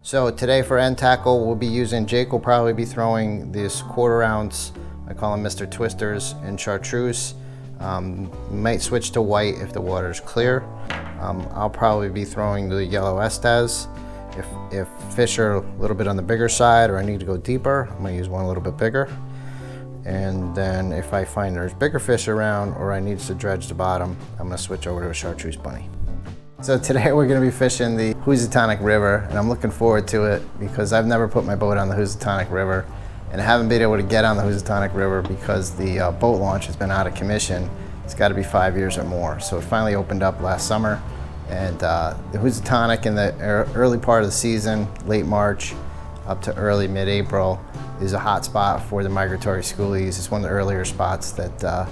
So today for end tackle, we'll be using, Jake will probably be throwing this 1/4 ounce, I call them Mr. Twisters, and chartreuse. Might switch to white if the water is clear. I'll probably be throwing the yellow Estes. If fish are a little bit on the bigger side or I need to go deeper, I'm gonna use one a little bit bigger. And then if I find there's bigger fish around or I need to dredge the bottom, I'm gonna switch over to a chartreuse bunny. So today we're gonna be fishing the Housatonic River, and I'm looking forward to it because I've never put my boat on the Housatonic River, and I haven't been able to get on the Housatonic River because the boat launch has been out of commission. It's gotta be 5 years or more. So it finally opened up last summer, and the Housatonic in the early part of the season, late March up to early mid-April, is a hot spot for the migratory schoolies. It's one of the earlier spots that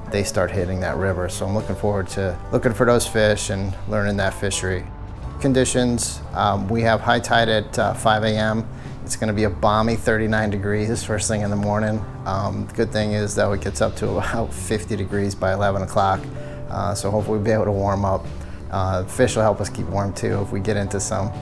they start hitting that river. So I'm looking forward to looking for those fish and learning that fishery. Conditions, we have high tide at 5 a.m. It's gonna be a balmy 39 degrees first thing in the morning. The good thing is that it gets up to about 50 degrees by 11 o'clock. So hopefully we'll be able to warm up. Fish will help us keep warm too if we get into some.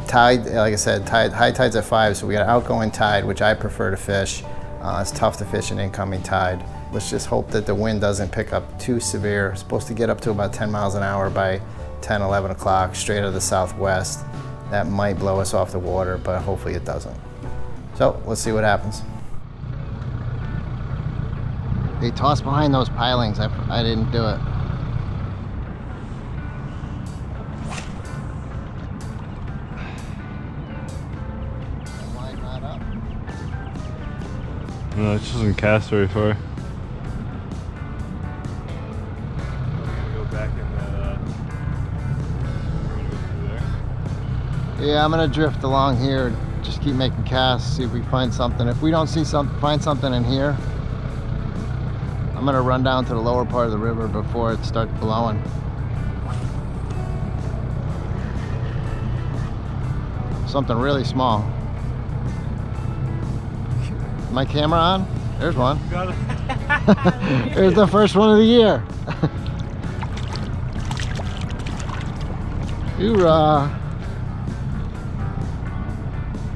Tide, like I said, high tide's at 5, so we got outgoing tide, which I prefer to fish. It's tough to fish an incoming tide. Let's just hope that the wind doesn't pick up too severe. It's supposed to get up to about 10 miles an hour by 10, 11 o'clock, straight out of the southwest. That might blow us off the water, but hopefully it doesn't. So let's see what happens. They tossed behind those pilings. I didn't do it. No, it just doesn't cast very far. Yeah, I'm gonna drift along here, just keep making casts, see if we find something. If we don't find something in here, I'm gonna run down to the lower part of the river before it starts blowing. Something really small. My camera on? There's one. Got it. There's the first one of the year. Hoorah!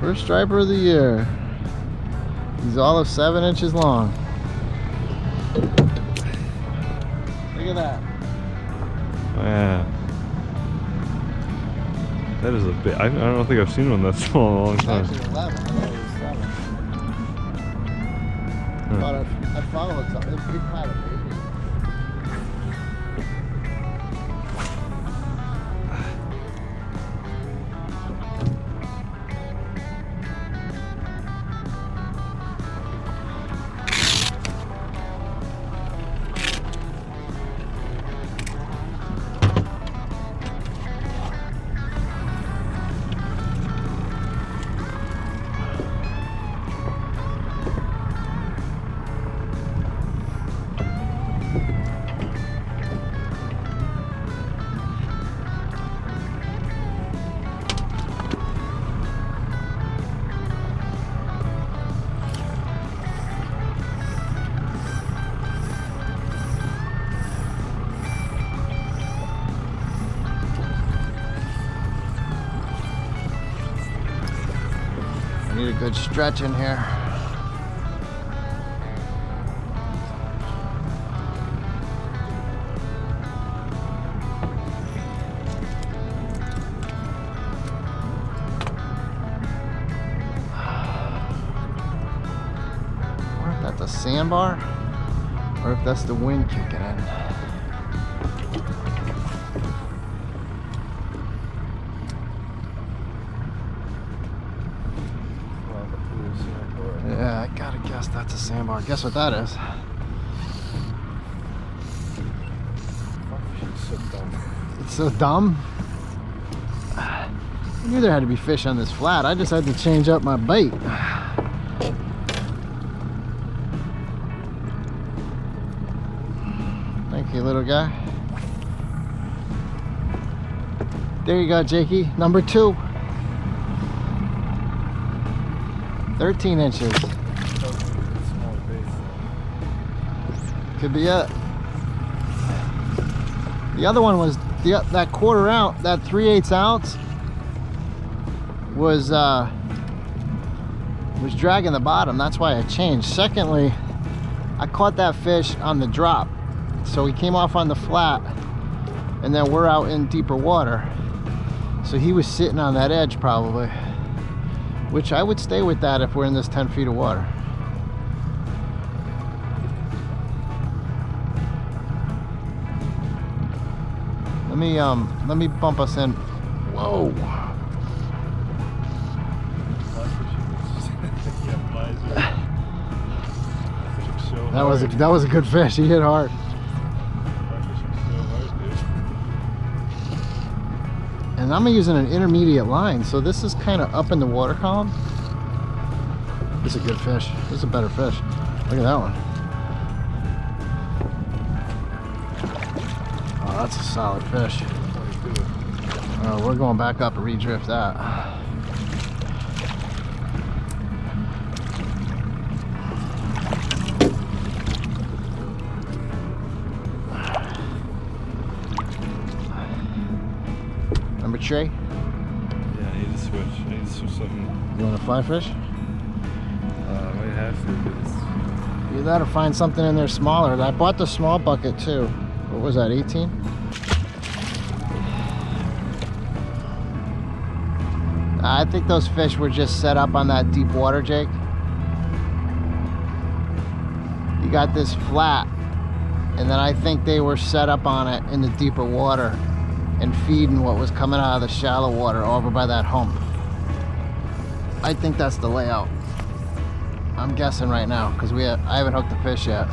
First striper of the year. He's all of 7 inches long. Look at that. Yeah. That is a bit. I don't think I've seen one that small in a long time. Actually 11. I thought it was 7. I thought I'd follow it. It's a big pile of baby. Need a good stretch in here. I wonder if that's a sandbar or if that's the wind kicking in. Yeah, I gotta guess that's a sandbar. Guess what that is? It's so dumb. I knew there had to be fish on this flat. I just had to change up my bait. Thank you, little guy. There you go, Jakey. Number 2. 13 inches. Could be it. The other one was that 1/4 ounce, that 3/8 ounce. was dragging the bottom. That's why I changed. Secondly, I caught that fish on the drop. So he came off on the flat, and then we're out in deeper water. So he was sitting on that edge probably, which I would stay with that if we're in this 10 feet of water. Let me bump us in. Whoa. That was a good fish. He hit hard. And I'm using an intermediate line, so this is kind of up in the water column. This is a good fish. This is a better fish. Look at that one. Oh, that's a solid fish. Oh, we're going back up and redrift that. Number three? Yeah, I need to switch. I need to switch something. You want a fly fish? I might have to, but it's... You gotta find something in there smaller. I bought the small bucket too. What was that, 18? I think those fish were just set up on that deep water, Jake. You got this flat, and then I think they were set up on it in the deeper water and feeding what was coming out of the shallow water over by that hump. I think that's the layout. I'm guessing right now because I haven't hooked the fish yet.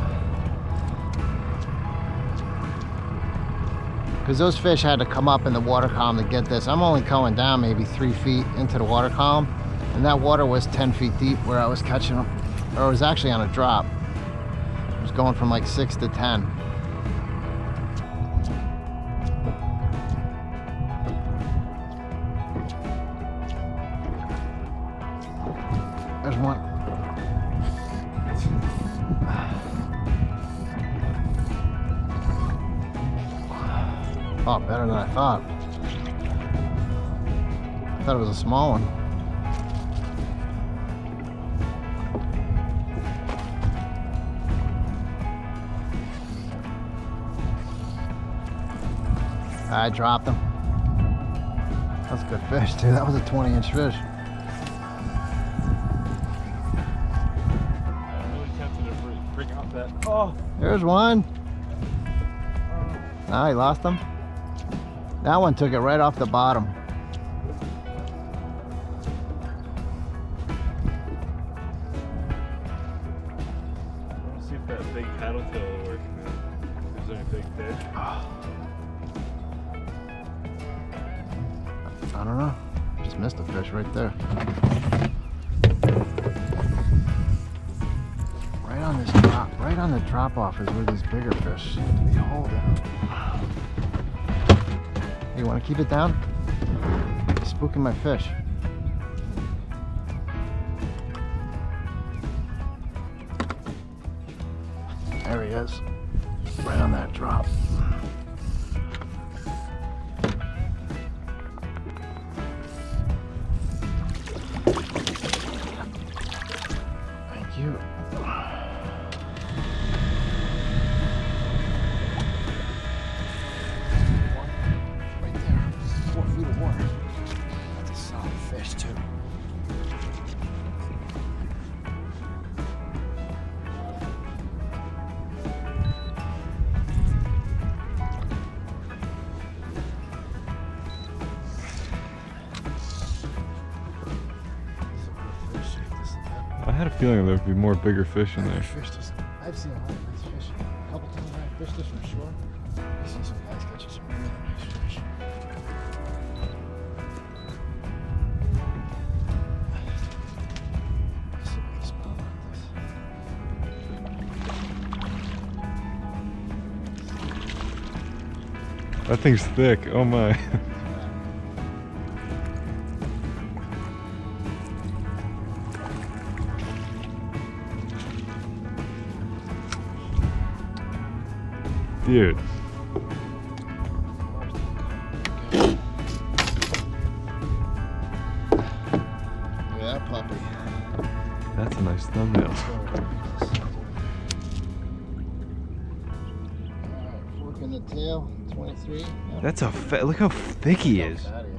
Because those fish had to come up in the water column to get this. I'm only going down maybe 3 feet into the water column, and that water was 10 feet deep where I was catching them. Or it was actually on a drop. It was going from like 6 to 10. There's one. Oh, better than I thought. I thought it was a small one. I dropped him. That's a good fish, too. That was a 20-inch fish. I'm really tempted to bring out that. Oh! There's one. Ah, he lost him. That one took it right off the bottom. Let's see if that big paddle tail will work, man. Is there any big fish? I don't know. Just missed a fish right there. Right on the drop off is where these bigger fish seem to be holding. You want to keep it down? It's spooking my fish. There he is. Right on that drop. Thank you. I had a feeling there would be more bigger fish in there. I've seen a lot of nice fish. A couple times when I fished this from shore, I see some guys catching some really nice fish. Let's see if I can spot like this. That thing's thick. Oh my. Dude. puppy. That's a nice thumbnail. Alright, fork in the tail, 23. Yep. That's a look how thick he is. That is.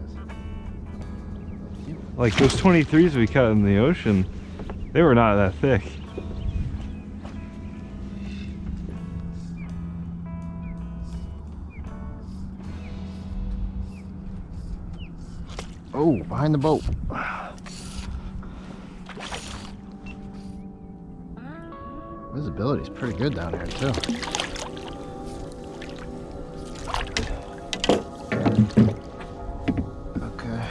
Like those 23s we caught in the ocean, they were not that thick. Oh, behind the boat. Visibility's pretty good down here too. Okay.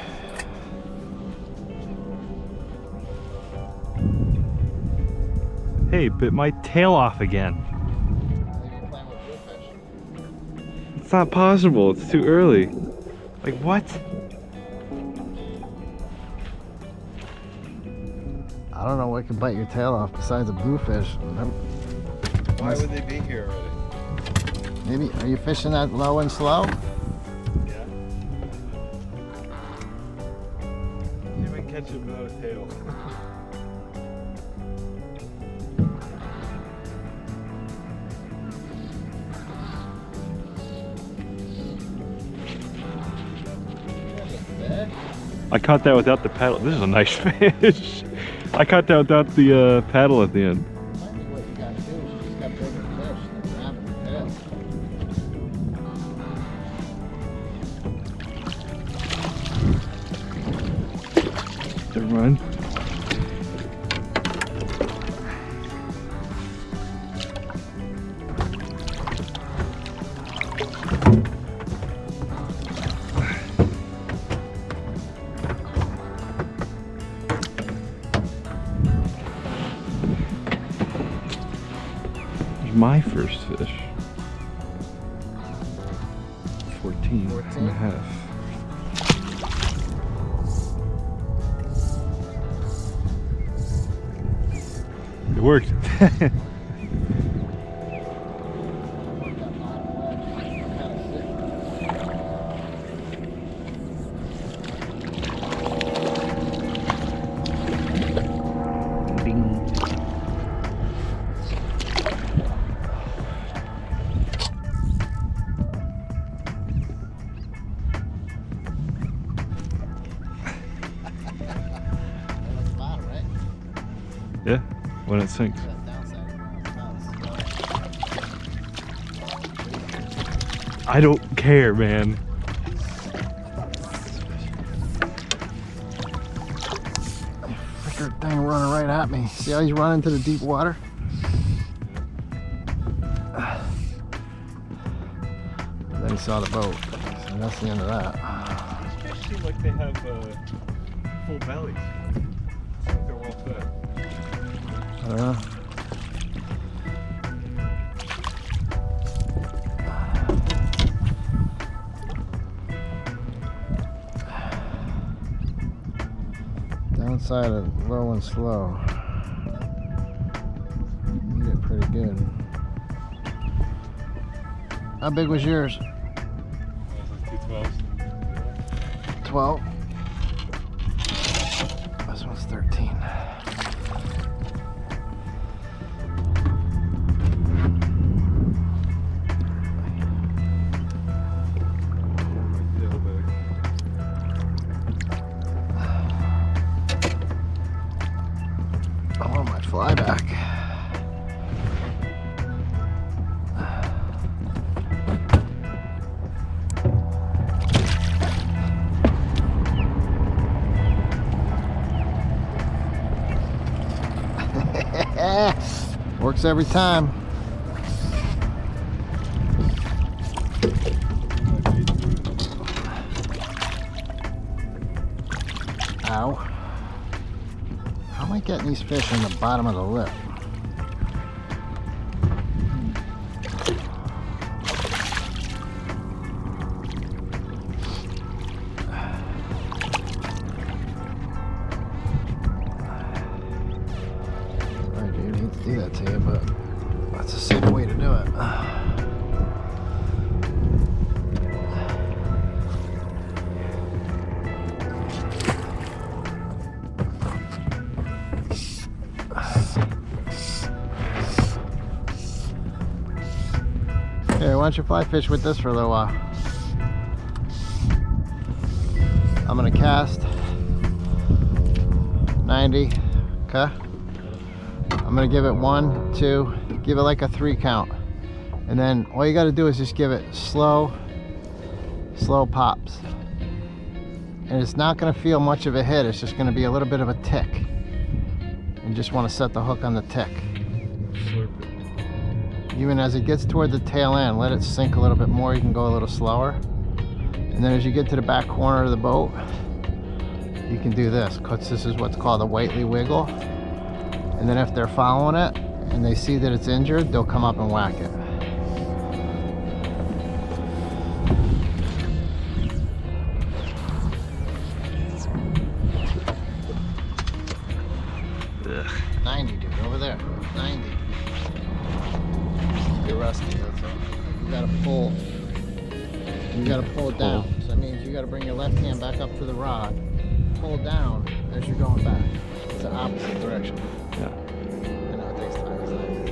Hey, bit my tail off again. It's not possible, it's too early. Like what? I don't know what can bite your tail off besides a bluefish. Why would they be here already? Maybe, are you fishing that low and slow? Yeah. See if I can catch it without a tail. I caught that without the paddle. This is a nice fish. I caught that without the paddle at the end. Might be what you gotta do is you just got bigger fish and grab the tail. Never mind. My first fish. 14 and a half. It worked. Yeah, when it sinks. I don't care, man. Fricker thing running right at me. See how he's running to the deep water? And then he saw the boat. So that's the end of that. These fish seem like they have full bellies. It's like they're well fed. I don't know. Downside of low and slow. You did pretty good. How big was yours? That was like 2 12s. 12. This one's 13. Oh, my fly back. Works every time. Ow. How am I getting these fish in the bottom of the lip? Sorry, dude, I hate to do that to you, but that's a safe way to do it. why don't you fly fish with this for a little while? I'm gonna cast 90, okay? I'm gonna give it 1, 2, give it like a 3 count. And then all you gotta do is just give it slow pops. And it's not gonna feel much of a hit, it's just gonna be a little bit of a tick. And just wanna set the hook on the tick. Even as it gets toward the tail end, let it sink a little bit more, you can go a little slower. And then as you get to the back corner of the boat, you can do this, because this is what's called a Whiteley wiggle. And then if they're following it and they see that it's injured, they'll come up and whack it. Ugh. 90, dude, over there. 90. You're rusty, that's all. You gotta pull. You gotta pull it down. So that means you gotta bring your left hand back up to the rod, pull down as you're going back. It's the opposite direction. Yeah. I know it takes time. It's like...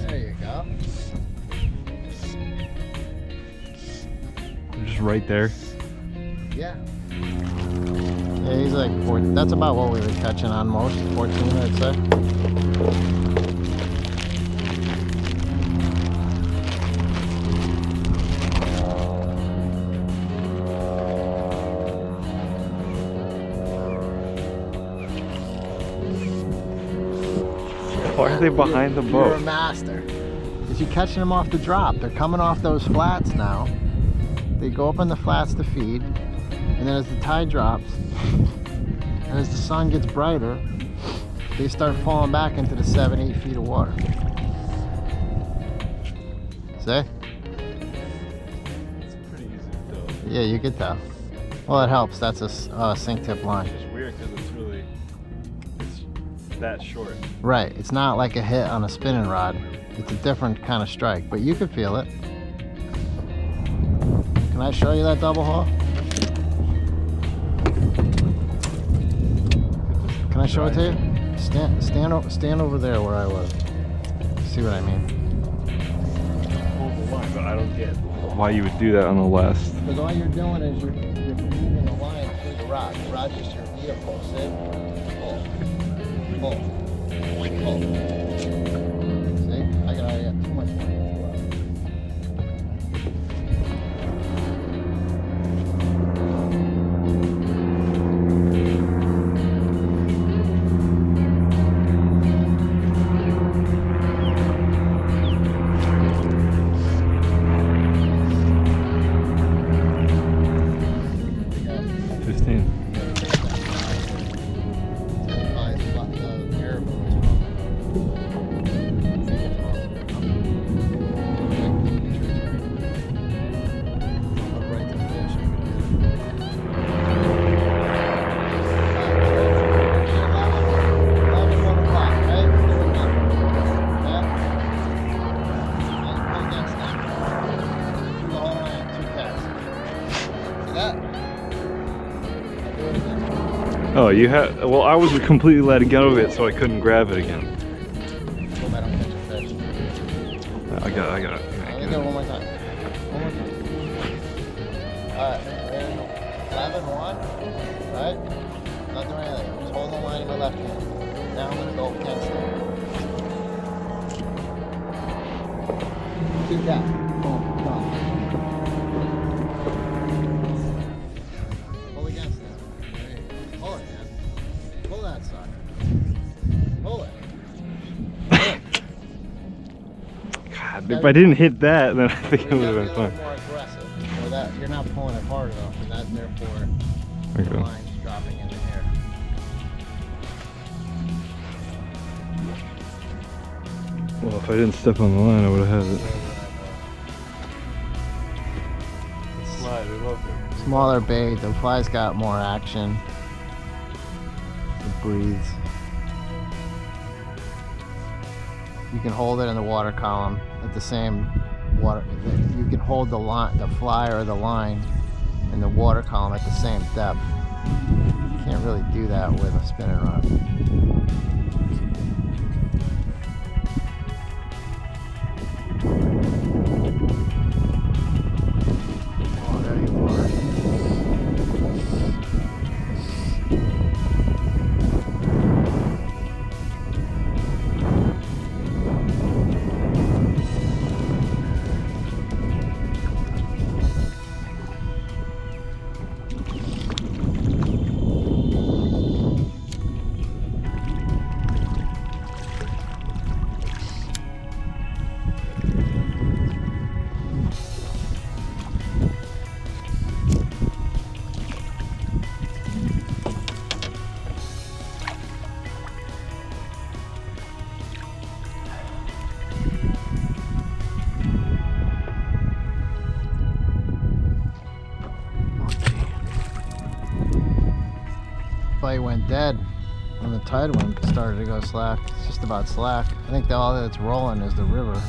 There you go. They're just right there. Yeah. Yeah, he's like 14. That's about what we were catching on most. 14, I'd say. Why are they behind the boat? You're a master. Because you're catching them off the drop. They're coming off those flats now. They go up on the flats to feed. And then as the tide drops, and as the sun gets brighter, they start falling back into the 7-8 feet of water. See? It's pretty easy to tell. Yeah, you can tell. Well, it helps. That's a sink tip line. It's weird because it's that short. Right. It's not like a hit on a spinning rod. It's a different kind of strike, but you can feel it. Can I show you that double haul? Can I show it to you? Stand over there where I was. See what I mean? Hold the line, but I don't get why you would do that on the last. Because all you're doing is you're moving the line through the rod. The rod's just your vehicle. See? Pull. See? I got too much line. Oh, you had. Well, I was completely letting go of it, so I couldn't grab it again. Hope I don't catch a fish. I got it. Let me do it one more time. Alright, 11-1, right? Not doing anything. I'm just holding the line in my left hand. Now I'm going to go against it. Keep that. Boom, done. Pull against it. Pull it, man. Pull that sucker. Pull it. God, if I didn't hit that, then I think it would have been fun. More aggressive. Or that you're not pulling it hard enough, and that therefore Okay. the line's dropping in the air. Well, if I didn't step on the line, I would have had it. Slide, I love it. Smaller bait, the fly's got more action. It breathes. You can hold it in the water column at the same water. You can hold the line, the fly or the line in the water column at the same depth. Can't really do that with a spinning rod. Oh, there you are. Fight went dead when the tide wind started to go slack. It's just about slack. I think all that's rolling is the river.